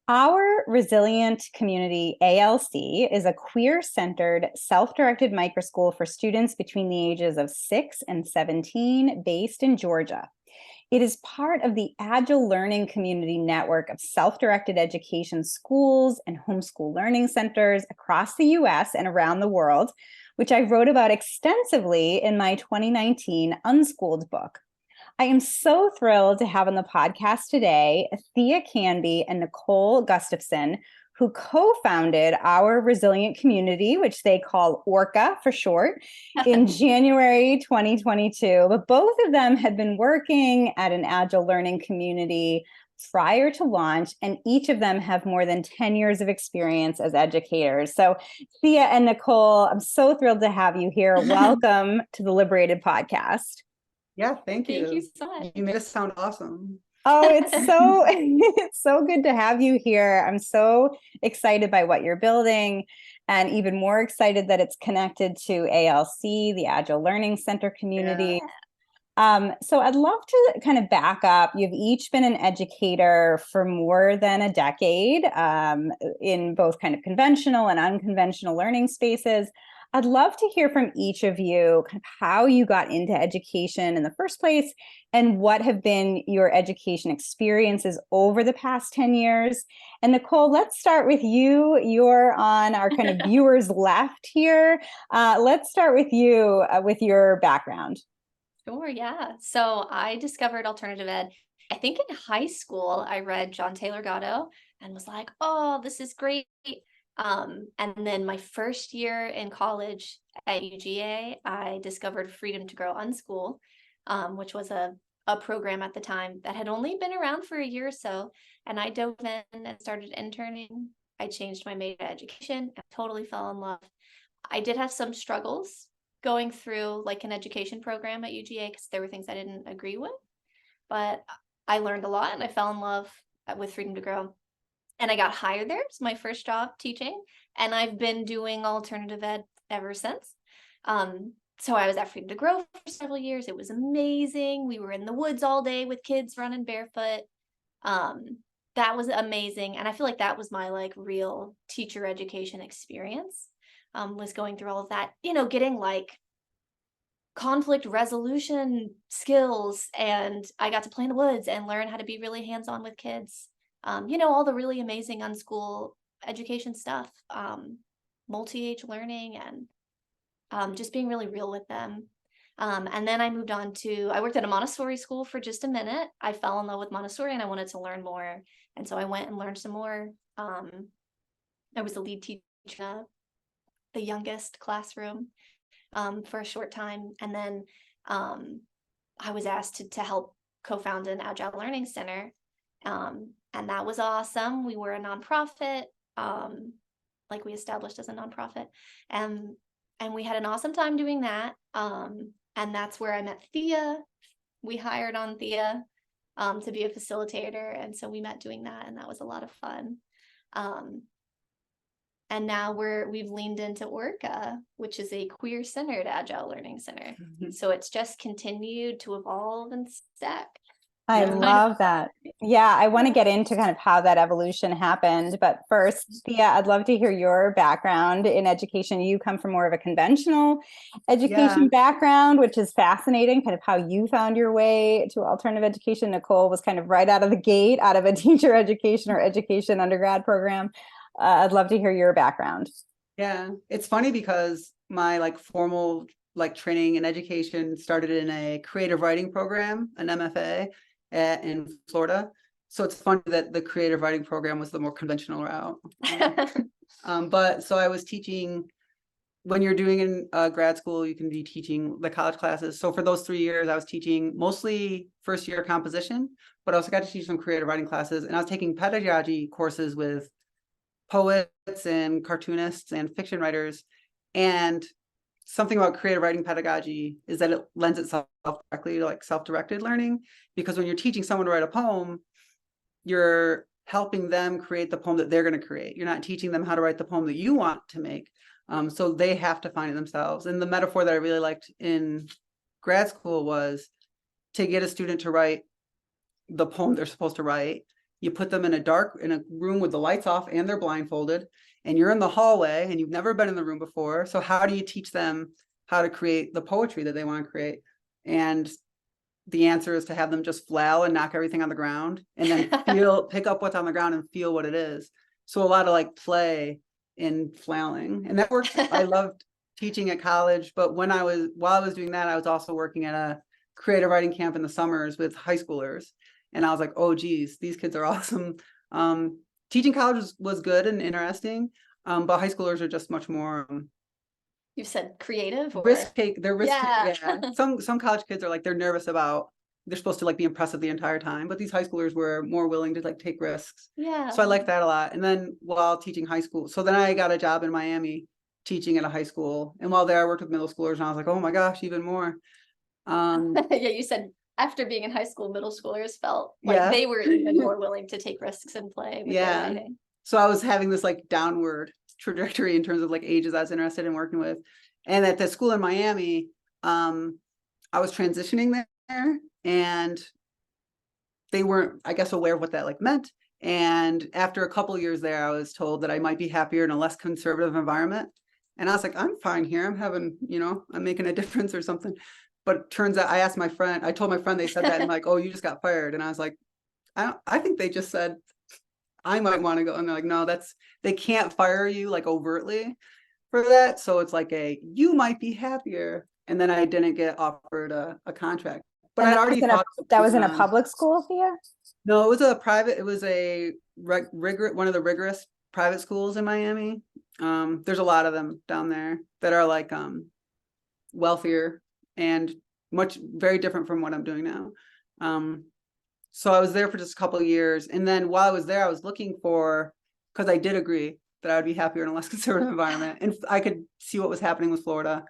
Our Resilient Community ALC is a queer-centered, self-directed microschool for students between the ages of 6 and 17 based in Georgia. It is part of the Agile Learning Community network of self-directed education schools and homeschool learning centers across the US and around the world, which I wrote about extensively in my 2019 Unschooled book. I am so thrilled to have on the podcast today Thea Canby and Nicole Gustafson, who co-founded our Resilient Community, which they call ORCA for short, in January 2022. But both of them had been working at an Agile Learning Community prior to launch, and each of them have more than 10 years of experience as educators. So Thea and Nicole, I'm so thrilled to have you here. Welcome to the Liberated Podcast. Yeah, thank you. Thank you so much. You made us sound awesome. Oh, it's so good to have you here. I'm so excited by what you're building, and even more excited that it's connected to ALC, the Agile Learning Center community. Yeah. So I'd love to kind of back up. You've each been an educator for more than a decade in both kind of conventional and unconventional learning spaces. I'd love to hear from each of you kind of how you got into education in the first place and what have been your education experiences over the past 10 years. And Nicole, let's start with you. You're on our kind of viewers left here. Let's start with you with your background. Sure, yeah. So I discovered alternative ed. I think in high school, I read John Taylor Gatto and was like, oh, this is great. And then my first year in college at UGA, I discovered Freedom to Grow Unschool, which was a program at the time that had only been around for a year or so. And I dove in and started interning. I changed my major to education and totally fell in love. I did have some struggles going through like an education program at UGA because there were things I didn't agree with, but I learned a lot and I fell in love with Freedom to Grow. And I got hired there. It's my first job teaching. And I've been doing alternative ed ever since. So I was at Freedom to Grow for several years. It was amazing. We were in the woods all day with kids running barefoot. That was amazing. And I feel like that was my like real teacher education experience, was going through all of that, getting like conflict resolution skills. And I got to play in the woods and learn how to be really hands-on with kids. All the really amazing unschool education stuff, multi-age learning, and just being really real with them. And then I moved on I worked at a Montessori school for just a minute. I fell in love with Montessori and I wanted to learn more. And so I went and learned some more. I was the lead teacher in the youngest classroom for a short time. And then I was asked to help co-found an Agile Learning Center. And that was awesome. We were a nonprofit, like we established as a nonprofit. And we had an awesome time doing that. And that's where I met Thea. We hired on Thea to be a facilitator. And so we met doing that, and that was a lot of fun. And now we've leaned into ORCA, which is a queer-centered Agile Learning Center. Mm-hmm. So it's just continued to evolve and stack. I love that. Yeah, I want to get into kind of how that evolution happened. But first, Thea, I'd love to hear your background in education. You come from more of a conventional education background, which is fascinating, kind of how you found your way to alternative education. Nicole was kind of right out of the gate, out of a teacher education or education undergrad program. I'd love to hear your background. Yeah, it's funny because my like formal like training and education started in a creative writing program, an MFA in Florida. So it's funny that the creative writing program was the more conventional route. But so I was teaching, when you're doing in grad school, you can be teaching the college classes. So for those 3 years, I was teaching mostly first year composition, but I also got to teach some creative writing classes. And I was taking pedagogy courses with poets and cartoonists and fiction writers. And something about creative writing pedagogy is that it lends itself directly to like self-directed learning, because when you're teaching someone to write a poem, you're helping them create the poem that they're going to create. You're not teaching them how to write the poem that you want to make. So they have to find it themselves. And the metaphor that I really liked in grad school was to get a student to write the poem they're supposed to write. you put them in a room with the lights off and they're blindfolded, and you're in the hallway and you've never been in the room before. So how do you teach them how to create the poetry that they want to create? And the answer is to have them just flail and knock everything on the ground, and then pick up what's on the ground and feel what it is. So a lot of like play in flailing, and that worked. I loved teaching at college, but while I was doing that, I was also working at a creative writing camp in the summers with high schoolers. And I was like, oh geez, these kids are awesome. Teaching college was good and interesting, but high schoolers are just much more You said creative or risk take. They're risk. Yeah. Yeah. Some college kids are like, they're nervous about, they're supposed to like be impressive the entire time, but these high schoolers were more willing to like take risks. Yeah. So I like that a lot. And then while teaching high school, so then I got a job in Miami teaching at a high school. And while there, I worked with middle schoolers, and I was like, oh my gosh, even more. Yeah, you said after being in high school, middle schoolers felt like Yeah. they were even more willing to take risks and play with their Yeah. writing. So I was having this like downward trajectory in terms of like ages I was interested in working with. And at the school in Miami, I was transitioning there, and they weren't, I guess, aware of what that like meant. And after a couple of years there, I was told that I might be happier in a less conservative environment. And I was like, I'm fine here. I'm having, I'm making a difference or something. But it turns out, I told my friend they said that, and like, oh, you just got fired. And I was like, I think they just said I might want to go. And they're like, no, they can't fire you like overtly for that. So it's like you might be happier. And then I didn't get offered a contract. But I'd already thought that was in a public school, Thea? No, it was one of the rigorous private schools in Miami. There's a lot of them down there that are like wealthier and very different from what I'm doing now. So I was there for just a couple of years. And then while I was there, I was looking because I did agree that I would be happier in a less conservative environment. And I could see what was happening with Florida.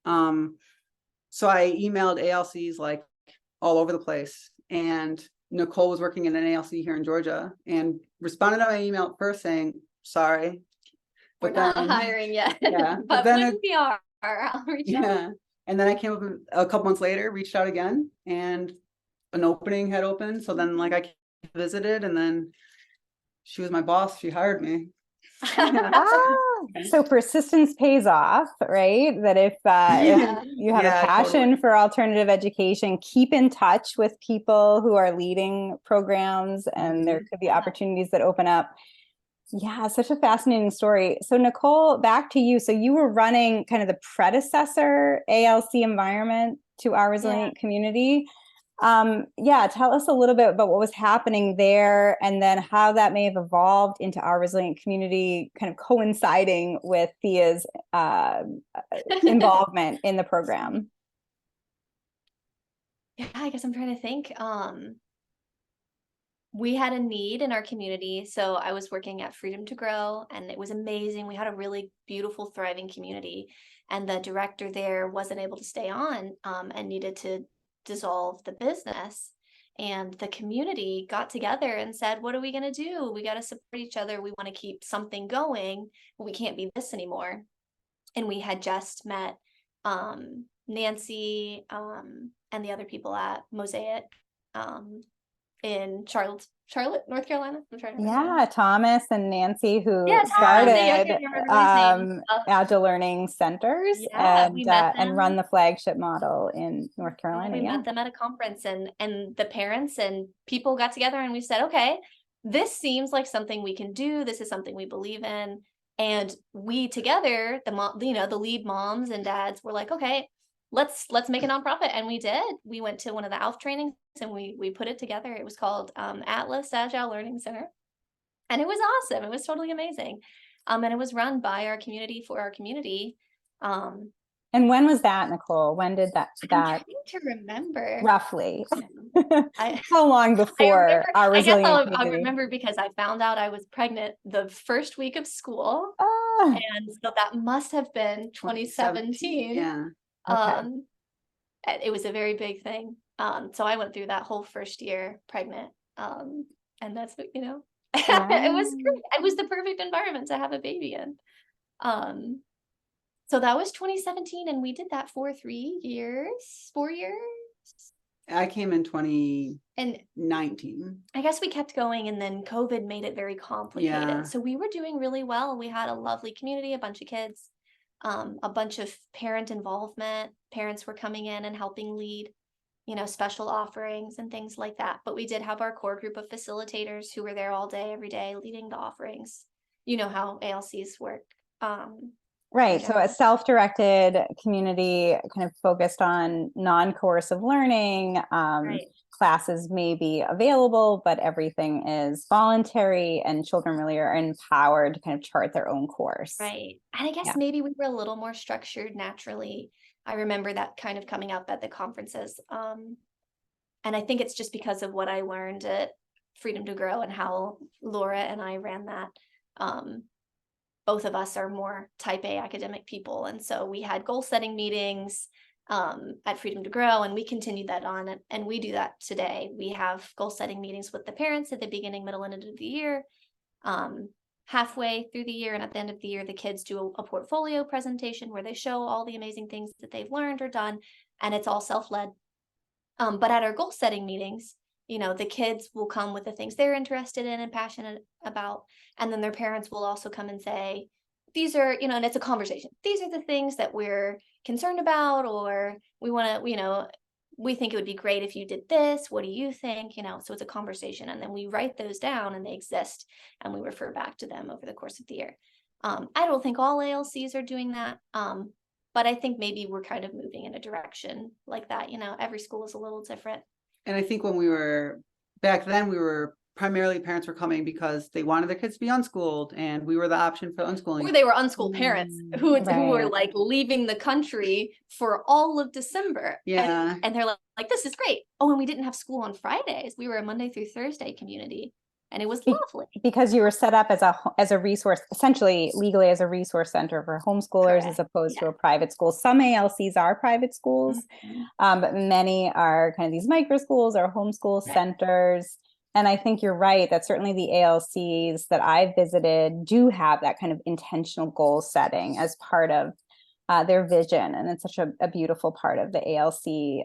So I emailed ALCs like all over the place. And Nicole was working in an ALC here in Georgia and responded to my email first saying, sorry, We're not hiring yet. Yeah, but when we are, I'll reach out. Yeah. And then I came up a couple months later, reached out again, and an opening had opened. So then like I visited, and then she was my boss. She hired me. So persistence pays off, right? That if you have a passion totally. for alternative education, keep in touch with people who are leading programs, and there could be opportunities that open up. Yeah, such a fascinating story. So Nicole, back to you. So you were running kind of the predecessor ALC environment to our Resilient Community. Tell us a little bit about what was happening there, and then how that may have evolved into our Resilient Community, kind of coinciding with Thea's involvement in the program. Yeah, I guess I'm trying to think. We had a need in our community. So I was working at Freedom to Grow, and it was amazing. We had a really beautiful, thriving community, and the director there wasn't able to stay on and needed to dissolve the business. And the community got together and said, what are we going to do? We got to support each other. We want to keep something going. We can't be this anymore. And we had just met Nancy and the other people at Mosaic in Charlotte, North Carolina. Thomas and Nancy, who started Agile Learning Centers and run the flagship model in North Carolina. We met them at a conference, and the parents and people got together, and we said, okay, this seems like something we can do. This is something we believe in. And we together, the lead moms and dads were like, okay, let's make a nonprofit. And we did. We went to one of the ALF trainings, and we put it together. It was called Atlas Agile Learning Center. And it was awesome. It was totally amazing. And it was run by our community for our community. And when was that, Nicole? When did that? I'm trying to remember. Roughly. How long before our Resilient Community? I'll remember because I found out I was pregnant the first week of school. And so that must have been 2017. Yeah. Okay. It was a very big thing. So I went through that whole first year pregnant. And that's what, it was great. It was the perfect environment to have a baby in. So that was 2017, and we did that for 4 years. I came in 2019. And I guess we kept going, and then COVID made it very complicated. Yeah. So we were doing really well. We had a lovely community, a bunch of kids, a bunch of parent involvement. Parents were coming in and helping lead, special offerings and things like that. But we did have our core group of facilitators who were there all day, every day, leading the offerings. You know how ALCs work. Right. So a self-directed community kind of focused on non-coercive learning. Right. Classes may be available, but everything is voluntary, and children really are empowered to kind of chart their own course. Right. And I guess Yeah. maybe we were a little more structured naturally. I remember that kind of coming up at the conferences. And I think it's just because of what I learned at Freedom to Grow and how Laura and I ran that. Both of us are more type A academic people. And so we had goal setting meetings at Freedom to Grow, and we continued that on. And we do that today. We have goal setting meetings with the parents at the beginning, middle, and end of the year. Halfway through the year and at the end of the year, the kids do a portfolio presentation where they show all the amazing things that they've learned or done, and it's all self-led. But at our goal setting meetings, the kids will come with the things they're interested in and passionate about. And then their parents will also come and say, these are, and it's a conversation. These are the things that we're concerned about, or we want to, we think it would be great if you did this. What do you think? So it's a conversation. And then we write those down, and they exist, and we refer back to them over the course of the year. I don't think all ALCs are doing that. But I think maybe we're kind of moving in a direction like that. Every school is a little different. And I think when we were back then, we were primarily, parents were coming because they wanted their kids to be unschooled, and we were the option for unschooling. Or they were unschooled parents who were Right. like leaving the country for all of December. Yeah. And they're like, this is great. Oh, and we didn't have school on Fridays. We were a Monday through Thursday community, and it was lovely. Because you were set up as a resource, essentially legally as a resource center for homeschoolers, Correct. as opposed to Yeah. a private school. Some ALCs are private schools, but many are kind of these microschools or homeschool Right. centers. And I think you're right that certainly the ALCs that I've visited do have that kind of intentional goal setting as part of their vision. And it's such a beautiful part of the ALC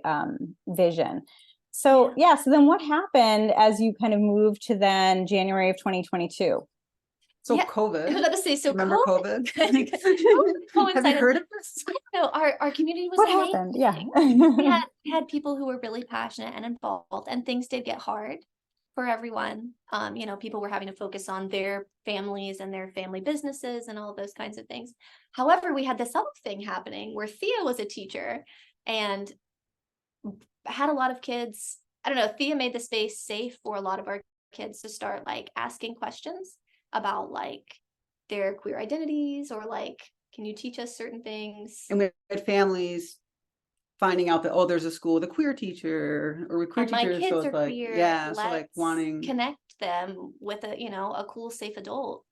vision. So so then what happened as you kind of moved to then January of 2022? So Yeah, COVID. I was about to say, so Remember COVID? Have you heard of this? No, our community was What amazing. happened? Yeah. we had people who were really passionate and involved, and things did get hard for everyone. People were having to focus on their families and their family businesses and all those kinds of things. However, we had this other thing happening where Thea was a teacher and had a lot of kids. I don't know, Thea made the space safe for a lot of our kids to start like asking questions about like their queer identities, or like, can you teach us certain things? And we had families finding out that, oh, there's a school with a queer teacher or with queer And my teachers. kids So are it's like, queer. yeah, so like Let's wanting connect them with a cool, safe adult.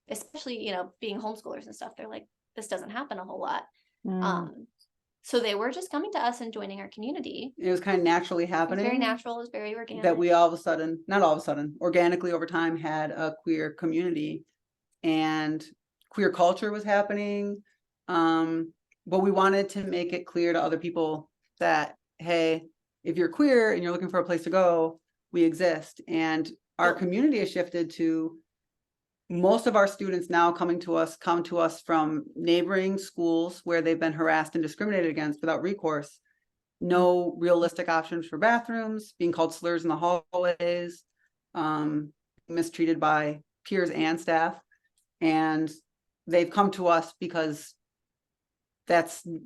Especially, being homeschoolers and stuff. They're like, this doesn't happen a whole lot. So they were just coming to us and joining our community. it was kind of naturally It was happening. very natural. It was very organic. That we all of a sudden, not all of a sudden, organically over time had a queer community, and queer culture was happening. But we wanted to make it clear to other people that, hey, if you're queer and you're looking for a place to go, we exist. And our community has shifted to most of our students now come to us from neighboring schools where they've been harassed and discriminated against without recourse. No realistic options for bathrooms, being called slurs in the hallways, mistreated by peers and staff. And they've come to us because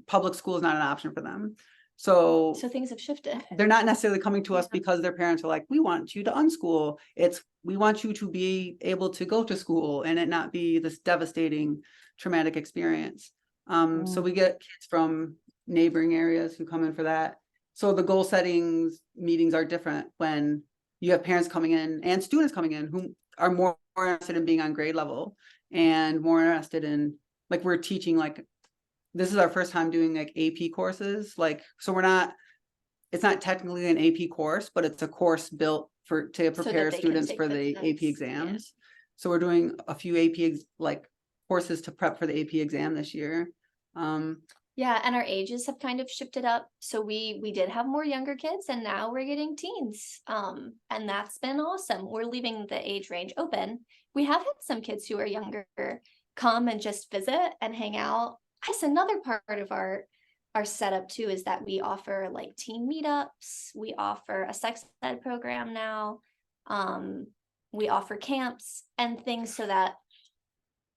public school is not an option for them. So things have shifted. They're not necessarily coming to us because their parents are like, we want you to unschool. We want you to be able to go to school and it not be this devastating, traumatic experience. So we get kids from neighboring areas who come in for that. So the goal settings meetings are different when you have parents coming in and students coming in who are more interested in being on grade level and more interested in, like, we're teaching, like, this is our first time doing like AP courses. Like, so it's not technically an AP course, but it's a course built to prepare students for the AP exams. Yeah. So we're doing a few AP courses to prep for the AP exam this year. And Yeah, and our ages have kind of shifted up. So we did have more younger kids, and now we're getting teens. And that's been awesome. We're leaving the age range open. We have had some kids who are younger come and just visit and hang out. That's another part of our setup too, is that we offer like teen meetups. We offer a sex ed program now. We offer camps and things so that,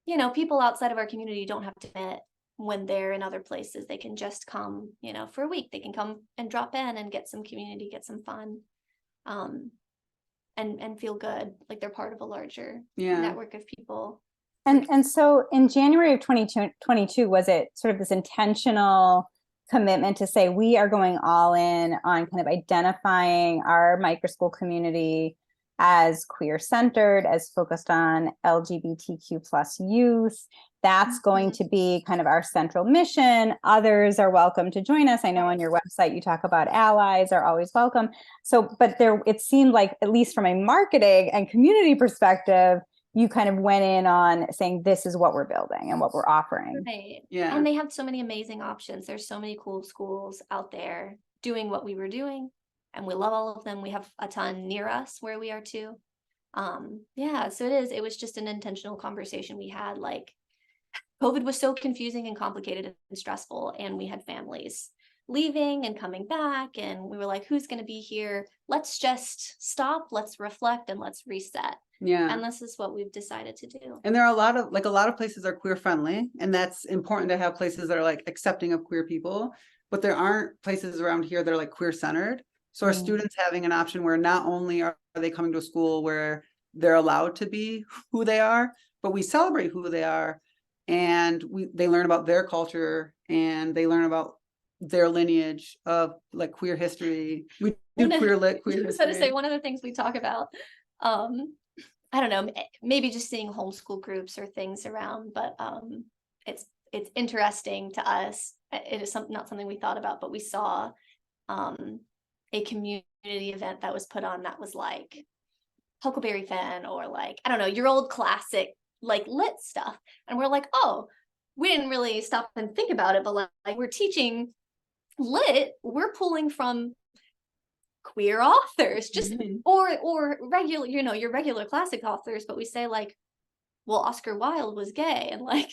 you know, people outside of our community don't have to commit when they're in other places. They can just come, you know, for a week. They can come and drop in and get some community, get some fun, and feel good, like they're part of a larger network of people. And so in January of 2022, was it sort of this intentional commitment to say we are going all in on kind of identifying our microschool community as queer centered, as focused on LGBTQ plus youth? That's going to be kind of our central mission. Others are welcome to join us. I know on your website you talk about allies are always welcome. So, but there, it seemed like, at least from a marketing and community perspective, you kind of went in on saying this is what we're building and what we're offering. Right. Yeah. And they have so many amazing options. There's so many cool schools out there doing what we were doing, and we love all of them. We have a ton near us where we are too. Yeah, so it was just an intentional conversation we had. Like, COVID was so confusing and complicated and stressful, and we had families leaving and coming back, and we were like, who's going to be here? Let's just stop, let's reflect, and let's reset. Yeah. And this is what we've decided to do. And there are a lot of places are queer friendly, and that's important to have places that are like accepting of queer people, but there aren't places around here that are like queer centered. So our students having an option where not only are they coming to a school where they're allowed to be who they are, but we celebrate who they are, and they learn about their culture, and they learn about their lineage of like queer history. We do queer history. So to say, one of the things we talk about, I don't know, maybe just seeing homeschool groups or things around, but it's interesting to us. It is not something we thought about, but we saw a community event that was put on that was like Huckleberry Finn, or like, I don't know, your old classic like lit stuff. And we're like, oh, we didn't really stop and think about it, but like we're teaching lit, we're pulling from queer authors, just or regular, you know, your regular classic authors, but we say like, well, Oscar Wilde was gay, and like,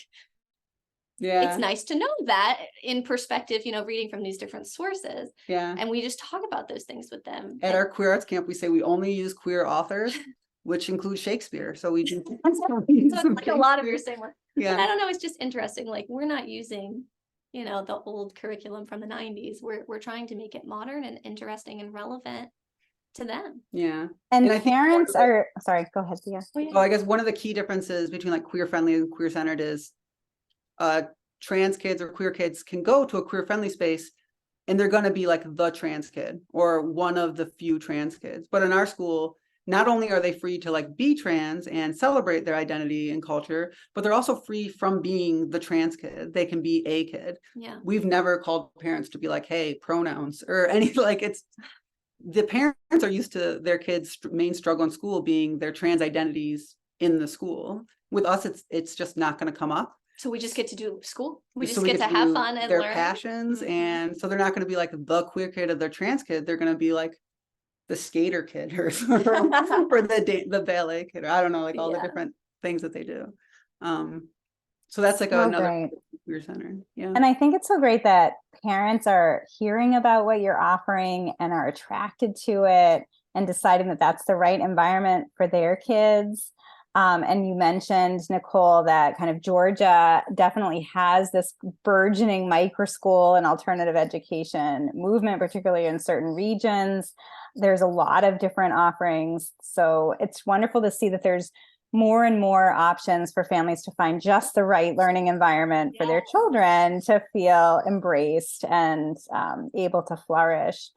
it's nice to know that in perspective, you know, reading from these different sources. And we just talk about those things with them. At our queer arts camp, we say we only use queer authors, which includes Shakespeare. So we do so it's like a lot of your same work. Yeah. And I don't know, it's just interesting. Like, we're not using, you know, the old curriculum from the 90s. We're trying to make it modern and interesting and relevant to them. Yeah. And I think parents are, sorry, go ahead, Thea. Oh, I guess one of the key differences between like queer friendly and queer centered is trans kids or queer kids can go to a queer friendly space and they're going to be like the trans kid or one of the few trans kids. But in our school, not only are they free to like be trans and celebrate their identity and culture, but they're also free from being the trans kid. They can be a kid. Yeah. We've never called parents to be like, hey, pronouns or any, like, it's the parents are used to their kids' main struggle in school being their trans identities in the school. With us, it's just not going to come up. So we just get to do school. We So just get to have fun and their learn passions. And so they're not going to be like the queer kid or their trans kid. They're going to be like the skater kid or the ballet kid. Or I don't know, like all the different things that they do. So that's like another queer center. Yeah. And I think it's so great that parents are hearing about what you're offering and are attracted to it and deciding that that's the right environment for their kids. And you mentioned, Nicole, that kind of Georgia definitely has this burgeoning microschool and alternative education movement, particularly in certain regions. There's a lot of different offerings. So it's wonderful to see that there's more and more options for families to find just the right learning environment for their children to feel embraced and able to flourish.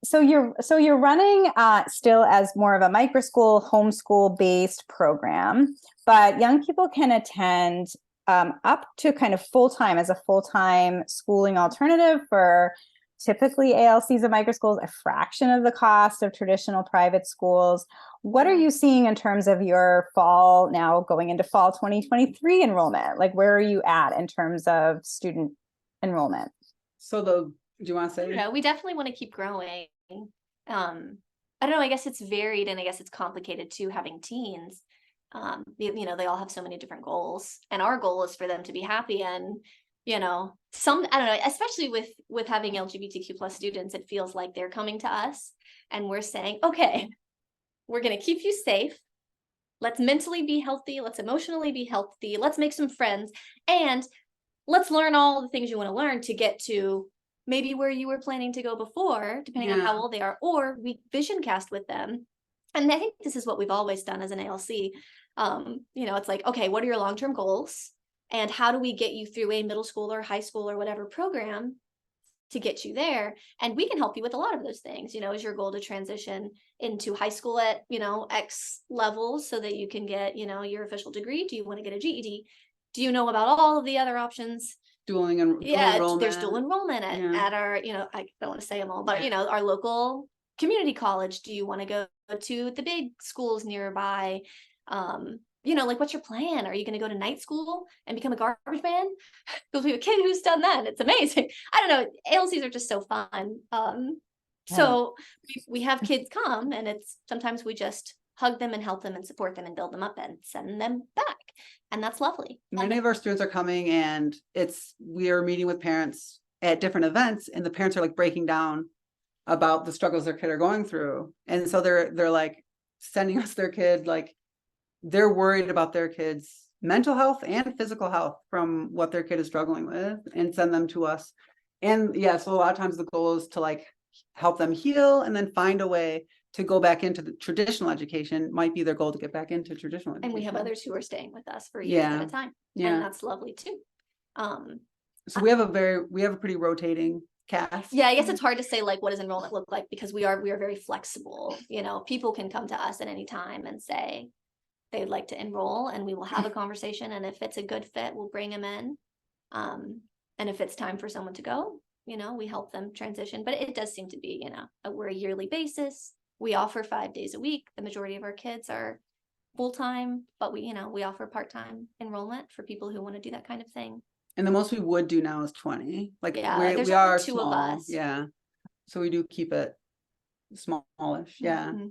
So you're running still as more of a microschool, homeschool based program, but young people can attend up to kind of full-time as a full-time schooling alternative for typically ALCs and microschools a fraction of the cost of traditional private schools. What are you seeing in terms of your fall, now going into fall 2023 enrollment? Like, where are you at in terms of student enrollment? So do you want to I don't say? know, we definitely want to keep growing. I don't know, I guess it's varied, and I guess it's complicated too, having teens. You know, they all have so many different goals, and our goal is for them to be happy. And you know, I don't know, especially with having LGBTQ plus students, it feels like they're coming to us and we're saying, okay, we're going to keep you safe. Let's mentally be healthy. Let's emotionally be healthy. Let's make some friends, and let's learn all the things you want to learn to get to maybe where you were planning to go before, depending on how old they are, or we vision cast with them. And I think this is what we've always done as an ALC. You know, it's like, okay, what are your long-term goals? And how do we get you through a middle school or high school or whatever program to get you there? And we can help you with a lot of those things. You know, is your goal to transition into high school at, you know, X levels so that you can get, you know, your official degree? Do you want to get a GED? Do you know about all of the other options? Dual There's enrollment. dual enrollment at our, you know, I don't want to say them all, but you know, our local community college. Do you want to go to the big schools nearby? You know, like, what's your plan? Are you going to go to night school and become a garbage man? Because we have a kid who's done that, and it's amazing. I don't know. ALCs are just so fun. So we have kids come, and it's sometimes we just hug them and help them and support them and build them up and send them back. And that's lovely. Many of our students are coming, and we are meeting with parents at different events, and the parents are like breaking down about the struggles their kid are going through. And so they're like sending us their kid, like they're worried about their kids' mental health and physical health from what their kid is struggling with, and send them to us. And so a lot of times the goal is to like help them heal and then find a way to go back into the traditional education. Might be their goal to get back into traditional education. And we have others who are staying with us for years at a time. And that's lovely too. So we have a pretty rotating cast. Yeah, I guess it's hard to say like what does enrollment look like, because we are very flexible. You know, people can come to us at any time and say they'd like to enroll, and we will have a conversation, and if it's a good fit, we'll bring them in. And if it's time for someone to go, you know, we help them transition. But it does seem to be, you know, we're a yearly basis. We offer 5 days a week. The majority of our kids are full-time, but we offer part-time enrollment for people who want to do that kind of thing. And the most we would do now is 20. Like there's we are two small. of us. Yeah. So we do keep it smallish. Yeah. Mm-hmm.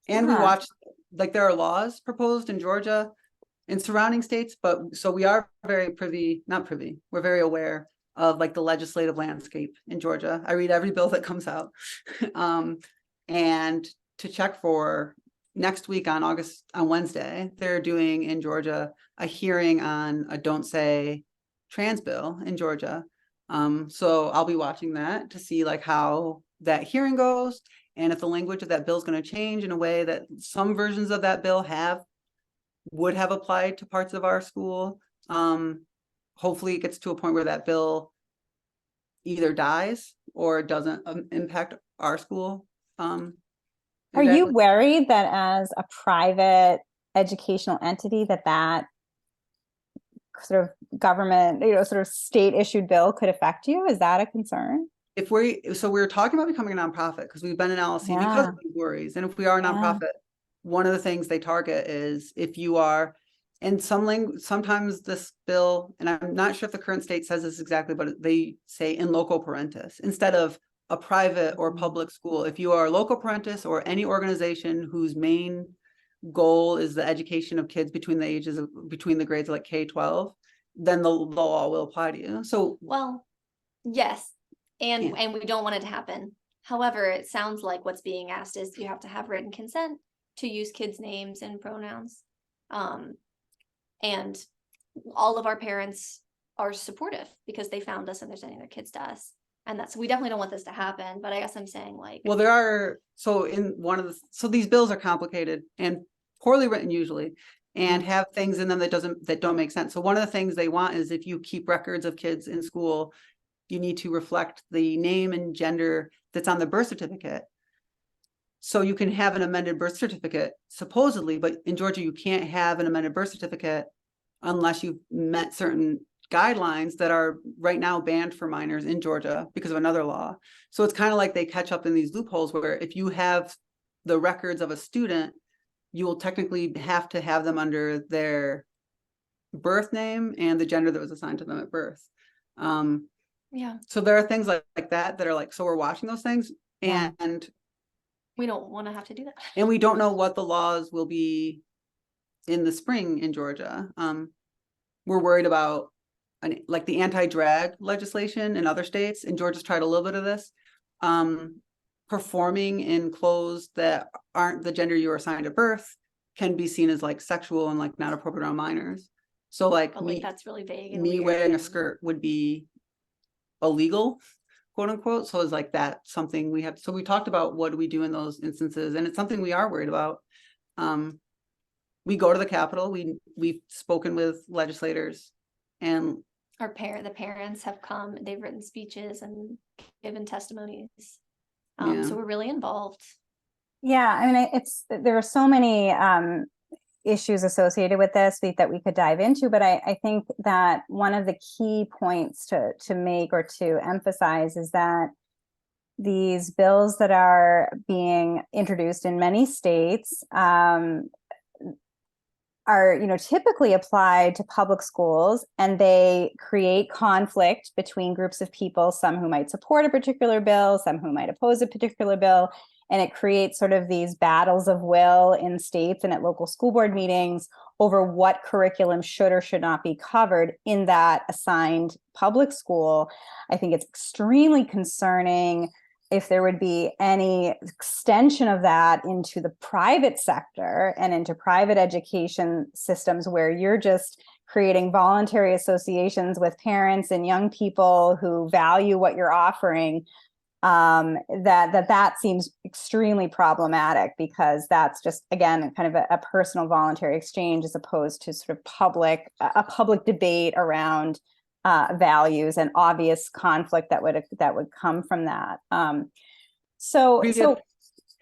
And we watch, like, there are laws proposed in Georgia and surrounding states, but so we are very we're very aware of like the legislative landscape in Georgia. I read every bill that comes out. And to check for next week on Wednesday, they're doing in Georgia a hearing on a Don't Say Trans bill in Georgia. So I'll be watching that to see like how that hearing goes, and if the language of that bill is going to change in a way that some versions of that bill would have applied to parts of our school. Hopefully it gets to a point where that bill either dies or doesn't impact our school. Are you worried that as a private educational entity that sort of government, sort of state issued bill could affect you? Is that a concern? So we're talking about becoming a nonprofit because we've been an LLC because of these worries. And if we are a nonprofit, one of the things they target is if you are, and sometimes this bill, and I'm not sure if the current state says this exactly, but they say in loco parentis instead of a private or public school. If you are a loco parentis or any organization whose main goal is the education of kids between the grades of like K-12, then the law will apply to you. So, well, yes. And we don't want it to happen. However, it sounds like what's being asked is you have to have written consent to use kids' names and pronouns. And all of our parents are supportive because they found us and they're sending their kids to us. And we definitely don't want this to happen. But I guess I'm saying like, well, there are, so these bills are complicated and poorly written usually, and have things in them that don't make sense. So one of the things they want is if you keep records of kids in school, you need to reflect the name and gender that's on the birth certificate. So you can have an amended birth certificate, supposedly, but in Georgia, you can't have an amended birth certificate unless you've met certain guidelines that are right now banned for minors in Georgia because of another law. So it's kind of like they catch up in these loopholes where if you have the records of a student, you will technically have to have them under their birth name and the gender that was assigned to them at birth. Yeah. So there are things like that are like, so we're watching those things, Yeah. and We don't want to have to do that. and we don't know what the laws will be in the spring in Georgia. We're worried about like the anti-drag legislation in other states, and Georgia's tried a little bit of this. Performing in clothes that aren't the gender you were assigned at birth can be seen as like sexual and like not appropriate around minors. So like But like that's really vague and me weird wearing a and- skirt would be illegal, quote unquote. So it's like that something we have. So we talked about what do we do in those instances, and it's something we are worried about. We go to the Capitol. We've spoken with legislators, and the parents have come, they've written speeches and given testimonies. Yeah. So we're really involved. Yeah, I mean, there are so many issues associated with this that we could dive into, but I think that one of the key points to make or to emphasize is that these bills that are being introduced in many states are, typically applied to public schools, and they create conflict between groups of people, some who might support a particular bill, some who might oppose a particular bill. And it creates sort of these battles of will in states and at local school board meetings over what curriculum should or should not be covered in that assigned public school. I think it's extremely concerning if there would be any extension of that into the private sector and into private education systems where you're just creating voluntary associations with parents and young people who value what you're offering. That seems extremely problematic, because that's just, again, kind of a personal voluntary exchange as opposed to sort of a public debate around values and obvious conflict that would come from that. At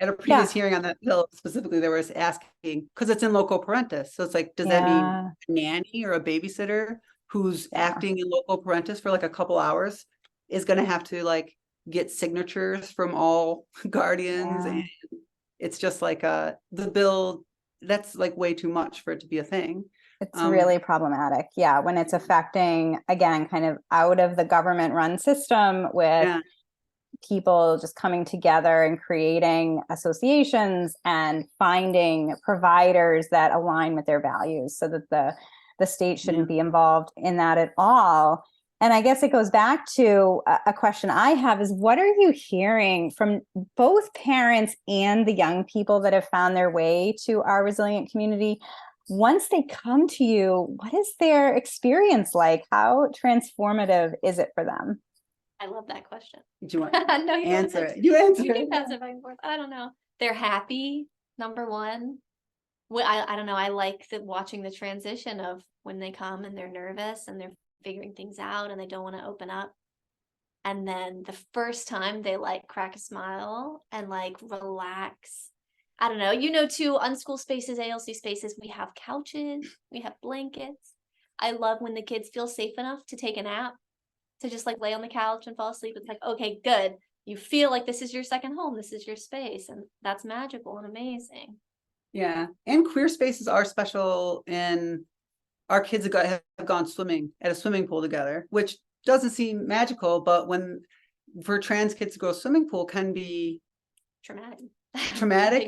a previous hearing on that bill specifically, they were asking, because it's in loco parentis. So it's like, does that mean a nanny or a babysitter who's acting in loco parentis for like a couple hours is going to have to like get signatures from all guardians? And it's just like the bill, that's like way too much for it to be a thing. It's really problematic. Yeah, when it's affecting, again, kind of out of the government run system with people just coming together and creating associations and finding providers that align with their values, so that the state shouldn't be involved in that at all. And I guess it goes back to a question I have is, what are you hearing from both parents and the young people that have found their way to our resilient community? Once they come to you, what is their experience like? How transformative is it for them? I love that question. Do you want no, you answer it? You answer you it. can pass it back and forth. I don't know. They're happy, number one. I don't know. I like watching the transition of when they come and they're nervous and they're figuring things out and they don't want to open up. And then the first time they like crack a smile and like relax. I don't know, too, unschool spaces, ALC spaces, we have couches, we have blankets. I love when the kids feel safe enough to take a nap, to just like lay on the couch and fall asleep. It's like, okay, good. You feel like this is your second home. This is your space. And that's magical and amazing. Yeah. And queer spaces are special, and our kids have gone swimming at a swimming pool together, which doesn't seem magical, but for trans kids to go swimming pool can be traumatic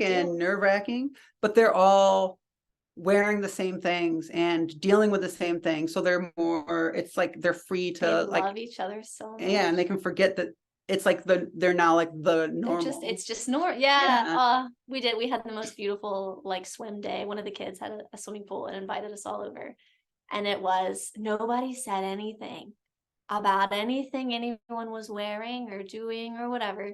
and nerve-wracking, but they're all wearing the same things and dealing with the same things. So they're more, it's like they're free to they love each other so much. Yeah, and they can forget that it's like they're now like the normal. It's just normal. We had the most beautiful like swim day. One of the kids had a swimming pool and invited us all over. And nobody said anything about anything anyone was wearing or doing or whatever.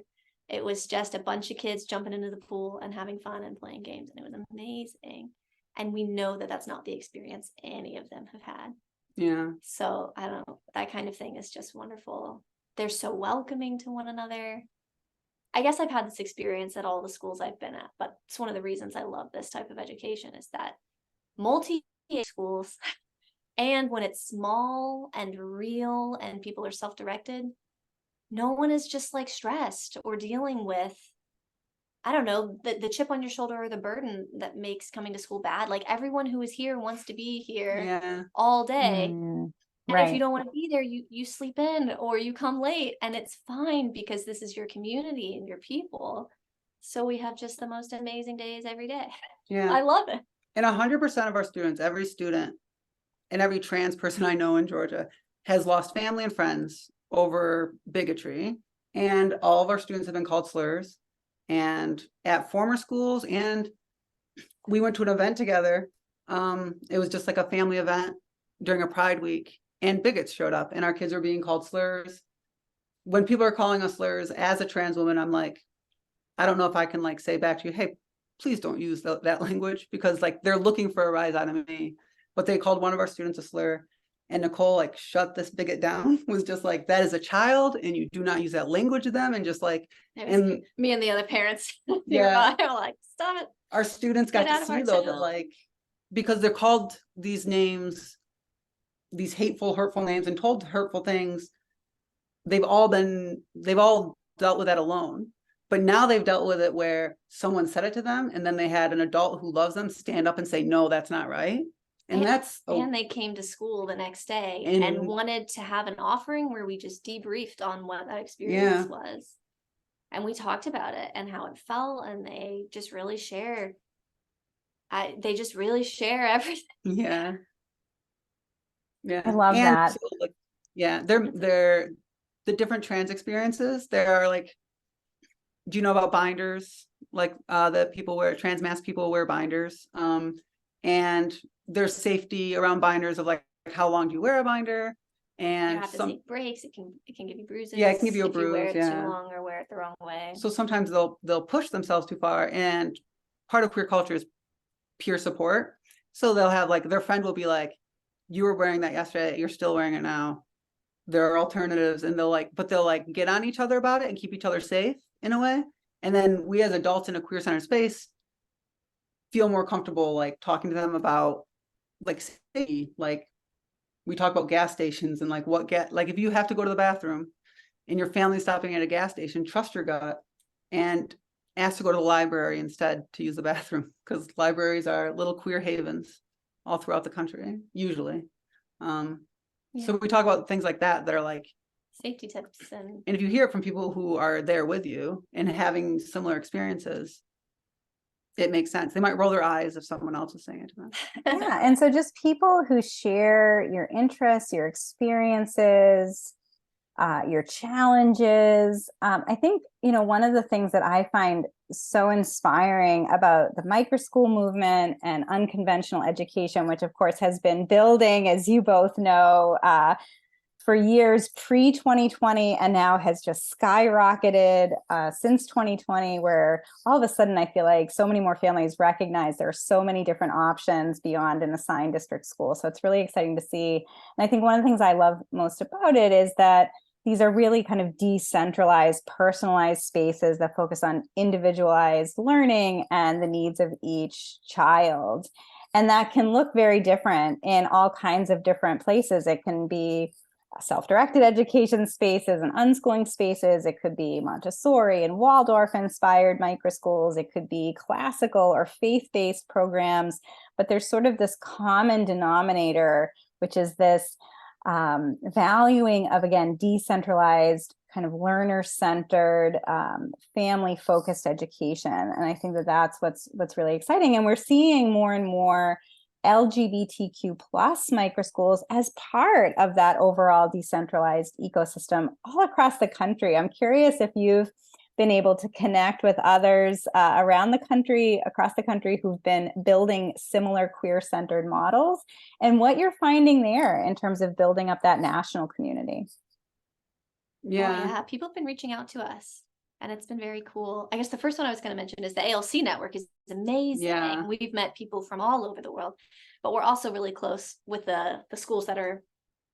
It was just a bunch of kids jumping into the pool and having fun and playing games. And it was amazing. And we know that that's not the experience any of them have had. Yeah. So I don't know, that kind of thing is just wonderful. They're so welcoming to one another. I guess I've had this experience at all the schools I've been at, but it's one of the reasons I love this type of education is that multi schools, And when it's small and real and people are self-directed, no one is just like stressed or dealing with, I don't know, the chip on your shoulder or the burden that makes coming to school bad. Like everyone who is here wants to be here Yeah. all day. Mm, And if you right. don't want to be there, you sleep in or you come late, and it's fine because this is your community and your people. So we have just the most amazing days every day. Yeah. I love it. And 100% of our students, every student and every trans person I know in Georgia has lost family and friends over bigotry. And all of our students have been called slurs. And at former schools, and we went to an event together. It was just like a family event during a Pride week, and bigots showed up, and our kids were being called slurs. When people are calling us slurs, as a trans woman, I'm like, I don't know if I can like say back to you, hey, please don't use that language, because like they're looking for a rise out of me. But they called one of our students a slur, and Nicole like shut this bigot down, was just like, that is a child and you do not use that language to them. And just like, and me and the other parents yeah, nearby are like, stop it. our students got Get out to of see our though that town. like, because they're called these names, these hateful, hurtful names, and told hurtful things, they've all dealt with that alone. But now they've dealt with it where someone said it to them, and then they had an adult who loves them stand up and say, no, that's not right. And that's, and they came to school the next day And- and wanted to have an offering where we just debriefed on what that experience was. And we talked about it and how it felt, and they just really share. They just really share everything. yeah. Yeah. I love And that. so, like, yeah, they're the different trans experiences. There are like, do you know about binders? Like that people wear, trans mask people wear binders. And there's safety around binders of like how long do you wear a binder? You And have to take breaks. It can give you bruises. Yeah, it can give you a if you wear bruise, it too yeah. long or wear it the wrong way. So sometimes they'll push themselves too far, and part of queer culture is peer support. So they'll have like, their friend will be like, you were wearing that yesterday, you're still wearing it now. There are alternatives, and they'll like get on each other about it and keep each other safe in a way. And then we as adults in a queer centered space feel more comfortable like talking to them about like safety. Like we talk about gas stations and like like if you have to go to the bathroom and your family's stopping at a gas station, trust your gut and ask to go to the library instead to use the bathroom, because libraries are little queer havens all throughout the country, usually. So we talk about things like that are like safety tips. And if you hear it from people who are there with you and having similar experiences, it makes sense. They might roll their eyes if someone else is saying it to them. Yeah. And so just people who share your interests, your experiences, your challenges. I think, one of the things that I find so inspiring about the Microschool movement and unconventional education, which of course has been building, as you both know, for years pre-2020, and now has just skyrocketed since 2020, where all of a sudden I feel like so many more families recognize there are so many different options beyond an assigned district school. So it's really exciting to see. And I think one of the things I love most about it is that these are really kind of decentralized, personalized spaces that focus on individualized learning and the needs of each child. And that can look very different in all kinds of different places. It can be self-directed education spaces and unschooling spaces. It could be Montessori and Waldorf inspired microschools. It could be classical or faith-based programs, but there's sort of this common denominator, which is this valuing of, again, decentralized, kind of learner-centered, family-focused education. And I think that that's what's really exciting. And we're seeing more and more LGBTQ plus microschools as part of that overall decentralized ecosystem all across the country. I'm curious if you've been able to connect with others around the country, across the country, who've been building similar queer-centered models, and what you're finding there in terms of building up that national community. Yeah. People have been reaching out to us, and it's been very cool. I guess the first one I was going to mention is the ALC network is amazing. Yeah. We've met people from all over the world, but we're also really close with the schools that are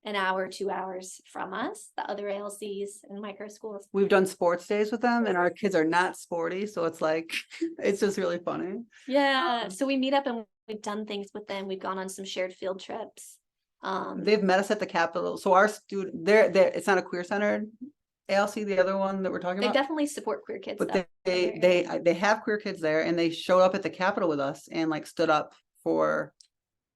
an hour, 2 hours from us, the other ALCs and Microschools. We've done sports days with them, and our kids are not sporty, so it's like it's just really funny. Yeah. So we meet up and we've done things with them. We've gone on some shared field trips. They've met us at the Capitol. So our student, they're it's not a queer centered ALC, the other one that we're talking They about. definitely support queer kids. But though. they have queer kids there, and they showed up at the Capitol with us and like stood up for.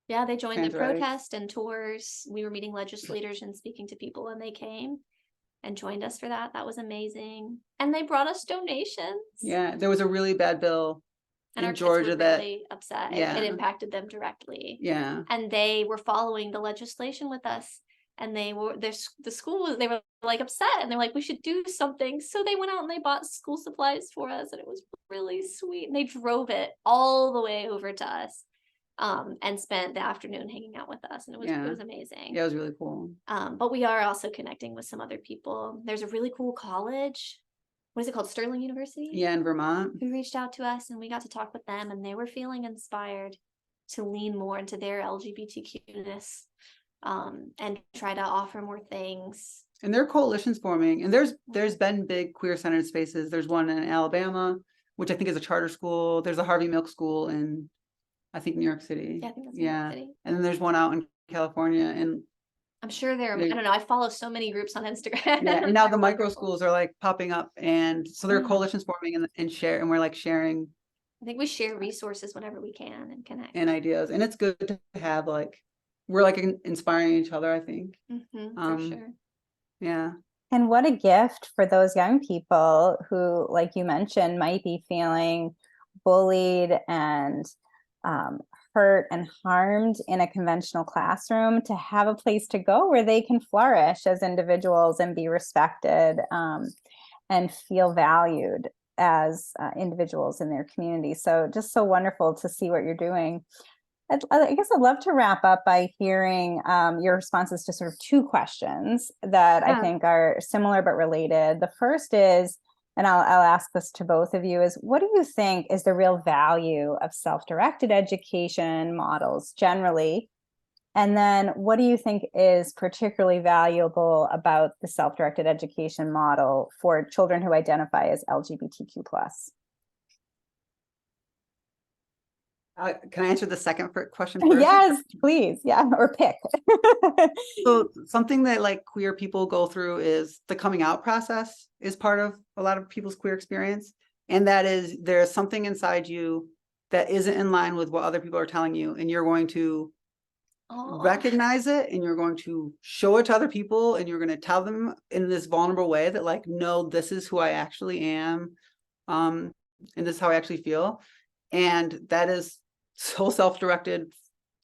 Yeah, they joined the trans rights. protest and tours. We were meeting legislators and speaking to people, and they came and joined us for that. That was amazing. And they brought us donations. Yeah, there was a really bad bill And our in kids Georgia were that really upset. yeah. It impacted them directly. Yeah. And they were following the legislation with us. And they were the school was, they were like upset, and they're like, we should do something. So they went out and they bought school supplies for us, and it was really sweet. And they drove it all the way over to us, and spent the afternoon hanging out with us, and it was amazing. Yeah, it was really cool. But we are also connecting with some other people. There's a really cool college. What is it called? Sterling University? Yeah, in Vermont. Who reached out to us, and we got to talk with them, and they were feeling inspired to lean more into their LGBTQ-ness, and try to offer more things. And there are coalitions forming, and there's been big queer centered spaces. There's one in Alabama, which I think is a charter school. There's a Harvey Milk School in, I think, New York City. Yeah, I think that's New York City. And then there's one out in California, and I'm sure I don't know. I follow so many groups on Instagram. yeah, and now the micro schools are like popping up, and so there are Yeah. coalitions forming and we're like sharing I think we share resources whenever we can and connect. and ideas, and it's good to have like we're like inspiring each other, I think. For sure. Yeah. And what a gift for those young people who, like you mentioned, might be feeling bullied and hurt and harmed in a conventional classroom, to have a place to go where they can flourish as individuals and be respected, and feel valued as individuals in their community. So just so wonderful to see what you're doing. I guess I'd love to wrap up by hearing your responses to sort of two questions that I think are similar but related. The first is, and I'll ask this to both of you, is what do you think is the real value of self-directed education models generally? And then what do you think is particularly valuable about the self-directed education model for children who identify as LGBTQ+? Can I answer the second question first? Yes, please. Yeah, or pick. So something that like queer people go through is the coming out process is part of a lot of people's queer experience. And that is, there's something inside you that isn't in line with what other people are telling you. And you're going to recognize it, and you're going to show it to other people, and you're going to tell them in this vulnerable way that like, no, this is who I actually am. And this is how I actually feel. And that is so self-directed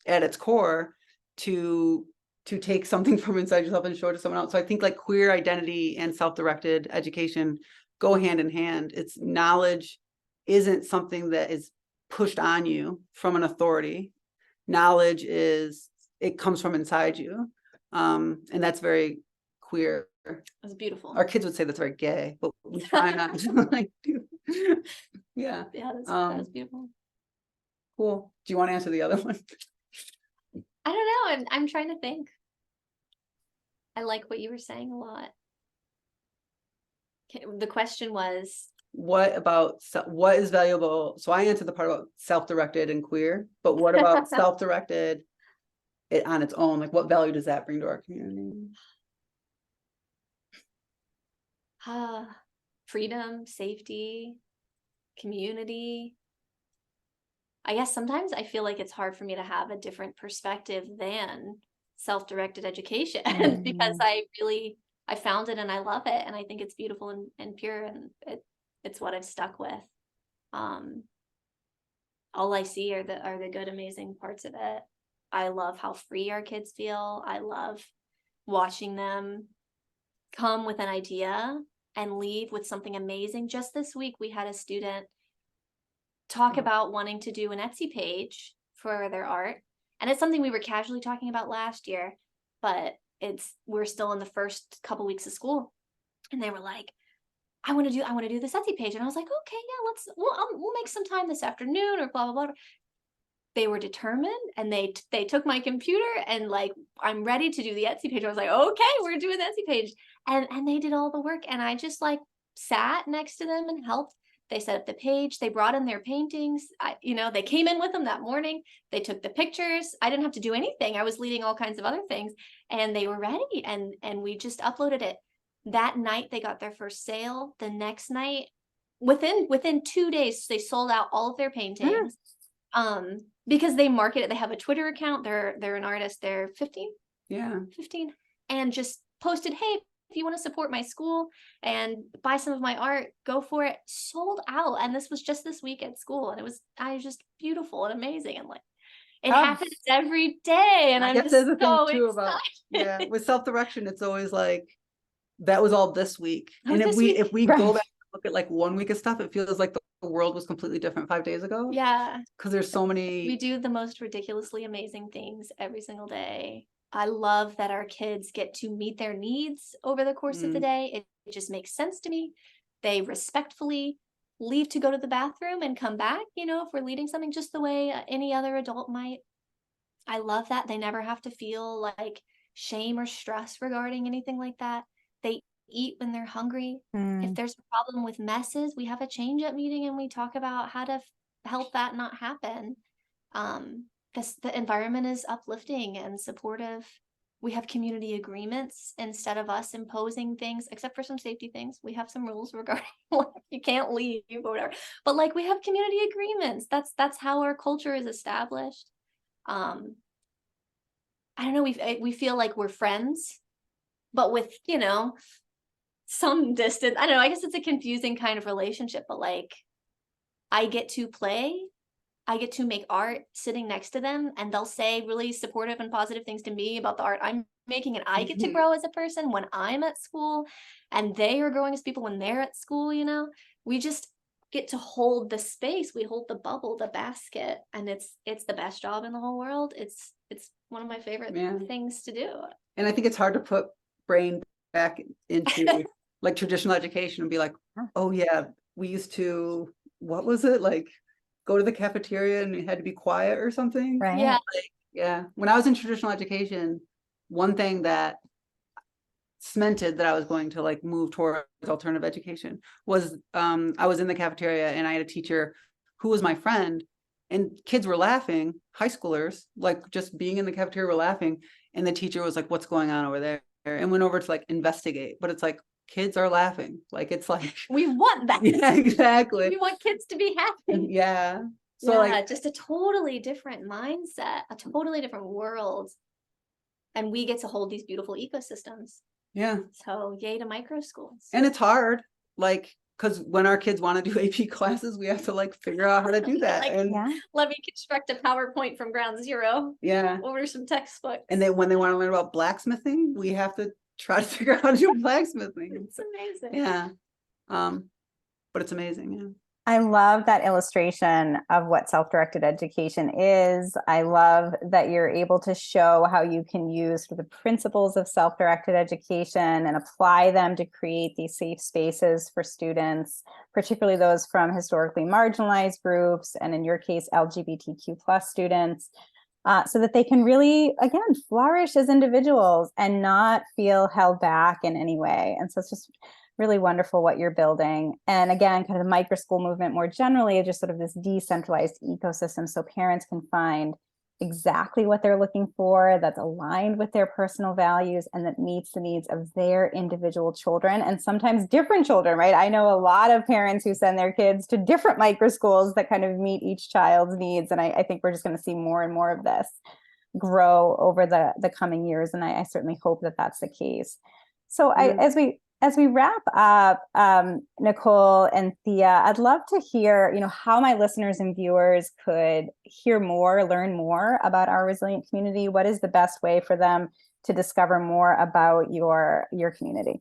at its core to take something from inside yourself and show it to someone else. So I think like queer identity and self-directed education go hand in hand. It's knowledge isn't something that is pushed on you from an authority. Knowledge it comes from inside you. And that's very queer. That's beautiful. Our kids would say that's very gay, but we try not to like do. Yeah. Yeah, that's beautiful. Cool. Do you want to answer the other one? I don't know. I'm trying to think. I like what you were saying a lot. The question was, what is valuable? So I answered the part about self-directed and queer, but what about self-directed on its own? Like, what value does that bring to our community? Freedom, safety, community. I guess sometimes I feel like it's hard for me to have a different perspective than self-directed education because I found it and I love it, and I think it's beautiful and pure, and it's what I've stuck with. All I see are the good, amazing parts of it. I love how free our kids feel. I love watching them come with an idea and leave with something amazing. Just this week, we had a student talk about wanting to do an Etsy page for their art. And it's something we were casually talking about last year, but we're still in the first couple weeks of school. And they were like, I want to do this Etsy page. And I was like, okay, yeah, we'll make some time this afternoon or blah, blah, blah. They were determined, and they took my computer and like, I'm ready to do the Etsy page. I was like, okay, we're doing the Etsy page. And they did all the work. And I just like sat next to them and helped They set up the page. They brought in their paintings. They came in with them that morning. They took the pictures. I didn't have to do anything. I was leading all kinds of other things, and they were ready. And we just uploaded it. That night, they got their first sale. The next night, within 2 days, they sold out all of their paintings. Because they market it. They have a Twitter account. They're an artist. They're 15. Yeah. 15, and just posted, hey, if you want to support my school and buy some of my art, go for it. Sold out. And this was just this week at school. And I was just beautiful and amazing. And like, it happens every day. And I'm just so excited. With self-direction, it's always like, that was all this week. And if we Right. go back and look at like 1 week of stuff, it feels like the world was completely different 5 days ago. Yeah. Because there's so many. We do the most ridiculously amazing things every single day. I love that our kids get to meet their needs over the course of the day. It just makes sense to me. They respectfully leave to go to the bathroom and come back, if we're leading something just the way any other adult might. I love that. They never have to feel like shame or stress regarding anything like that. They eat when they're hungry. If there's a problem with messes, we have a change up meeting and we talk about how to help that not happen. The environment is uplifting and supportive. We have community agreements instead of us imposing things, except for some safety things. We have some rules regarding like you can't leave or whatever. But like we have community agreements. That's how our culture is established. I don't know. We feel like we're friends, but with some distance. I don't know. I guess it's a confusing kind of relationship. But like, I get to play. I get to make art sitting next to them, and they'll say really supportive and positive things to me about the art I'm making, and I get to grow as a person when I'm at school, and they are growing as people when they're at school. We just get to hold the space. We hold the bubble, the basket, and it's the best job in the whole world. It's one of my favorite things to do. And I think it's hard to put brain back into like traditional education and be like, oh yeah, we used to, what was it like? Go to the cafeteria and you had to be quiet or something. Right. Yeah. When I was in traditional education, one thing that cemented that I was going to like move towards alternative education was I was in the cafeteria and I had a teacher who was my friend, and kids were laughing, high schoolers, like just being in the cafeteria were laughing. And the teacher was like, what's going on over there? And went over to like investigate, but it's like, kids are laughing. Like, it's like, we want that. Yeah, exactly. We want kids to be happy. Yeah. So yeah, like, just a totally different mindset, a totally different world. And we get to hold these beautiful ecosystems. Yeah. So yay to microschools. And it's hard, like, because when our kids want to do AP classes, we have to like figure out how to do that. Like, and let me construct a PowerPoint from ground zero. Yeah. Order some textbooks. And then when they want to learn about blacksmithing, we have to try to figure out how to do blacksmithing. It's amazing. Yeah. But it's amazing. Yeah. I love that illustration of what self-directed education is. I love that you're able to show how you can use the principles of self-directed education and apply them to create these safe spaces for students, particularly those from historically marginalized groups, and in your case, LGBTQ plus students, so that they can really, again, flourish as individuals and not feel held back in any way. And so it's just really wonderful what you're building. And again, kind of the microschool movement more generally, just sort of this decentralized ecosystem so parents can find exactly what they're looking for, that's aligned with their personal values and that meets the needs of their individual children, and sometimes different children, right? I know a lot of parents who send their kids to different microschools that kind of meet each child's needs. And I think we're just going to see more and more of this grow over the coming years. And I certainly hope that that's the case. So as we wrap up, Nicole and Thea, I'd love to hear, how my listeners and viewers could hear more, learn more about our resilient community. What is the best way for them to discover more about your community?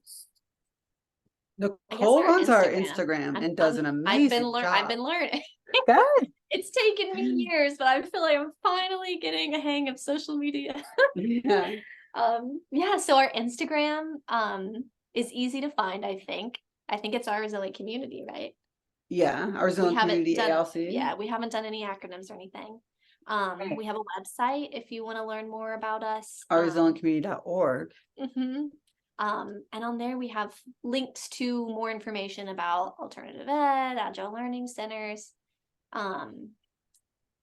Nicole runs our Instagram and does an amazing job. I've been learning. Good. It's taken me years, but I feel like I'm finally getting a hang of social media. Yeah. So our Instagram is easy to find, I think. I think it's our Resilient Community, right? Yeah, our Resilient Community ALC. Yeah, we haven't done any acronyms or anything. We have a website if you want to learn more about us. Our resilientcommunity.org. And on there we have links to more information about alternative ed, agile learning centers,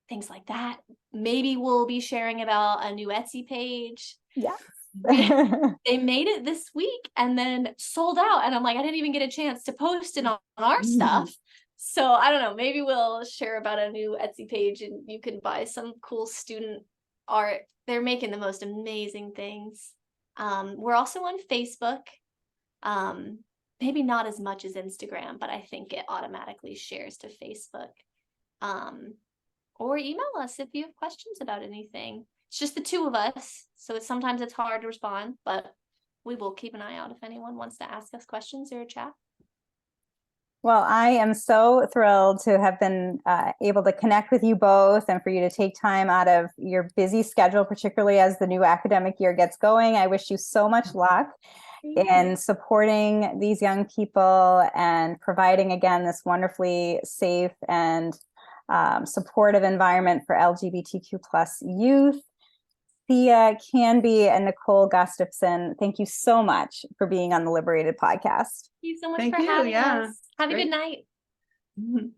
things like that. Maybe we'll be sharing about a new Etsy page. Yeah. They made it this week and then sold out. And I'm like, I didn't even get a chance to post it on our stuff. So I don't know, maybe we'll share about a new Etsy page and you can buy some cool student art. They're making the most amazing things. We're also on Facebook. Maybe not as much as Instagram, but I think it automatically shares to Facebook. Or email us if you have questions about anything. It's just the two of us, so sometimes it's hard to respond, but we will keep an eye out if anyone wants to ask us questions or chat. Well, I am so thrilled to have been able to connect with you both and for you to take time out of your busy schedule, particularly as the new academic year gets going. I wish you so much luck in supporting these young people and providing, again, this wonderfully safe and supportive environment for LGBTQ plus youth. Thea Canby and Nicole Gustafson, thank you so much for being on the Liberated podcast. Thank you so much Thank for you. having Yeah, us. Have a great. good night.